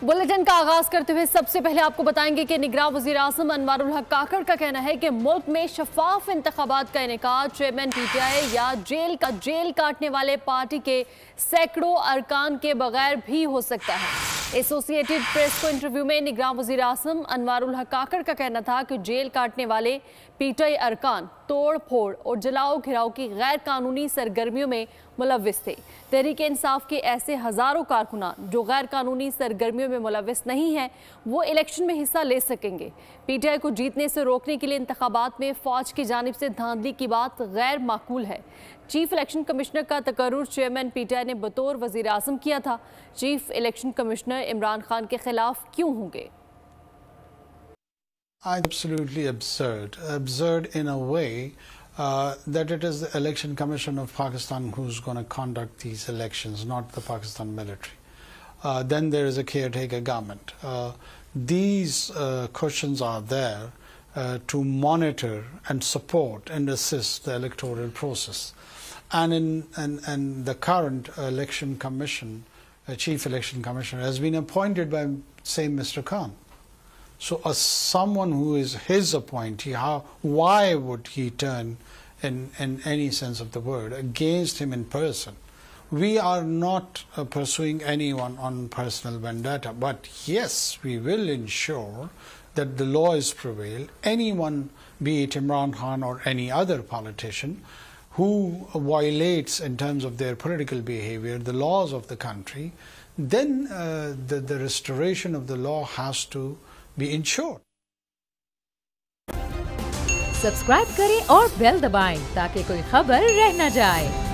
Bulletin का आगाज करते हुए सबसे पहले आपको बताएंगे कि निगरां वज़ीर आज़म अनवारुल हक काकड़ का कहना है कि मुल्क में शफाफ इंतखाबात का इनेकाद चेयरमैन PTI या जेल काटने वाले पार्टी के सैकड़ों अरकान के बगैर भी हो सकता है। एसोसिएटेड प्रेस को इंटरव्यू में निगरां वज़ीर आज़म अनवारुल हक काकड़ का कहना था कि जेल काटने वाले PTI अरकान तोड़ फोड़ और जलाओ घिराव की गैर कानूनी सरगर्मियों में मुलव्विस थे। तहरीक इंसाफ के ऐसे हजारों कारकुनान जो गैर कानूनी सरगर्मियों में मुलव्विस नहीं हैं, वो इलेक्शन में हिस्सा ले सकेंगे। PTI को जीतने से रोकने के लिए इंतखाबात में फौज की जानिब से धांधली की बात गैर माकूल है। चीफ इलेक्शन कमिश्नर का तकर्रुर चेयरमैन PTI ने बतौर वज़ीर आज़म किया था। Chief election commissioner Imran Khan के खिलाफ क्यों होंगे? Absolutely absurd in a way that it is the Election Commission of Pakistan who's going to conduct these elections, not the Pakistan military. Then there is a caretaker government. These questions are there to monitor and support and assist the electoral process. And in the current election commission, chief election commissioner has been appointed by same Mr. Khan. So someone who is his appointee, why would he turn in any sense of the word against him in person? We are not pursuing anyone on personal vendetta, but yes, we will ensure that the law is prevailed. Anyone, be it Imran Khan or any other politician, who violates in terms of their political behavior the laws of the country, then the restoration of the law has to be ensured. Subscribe करें और bell दबाएं ताकि कोई खबर रह न जाए।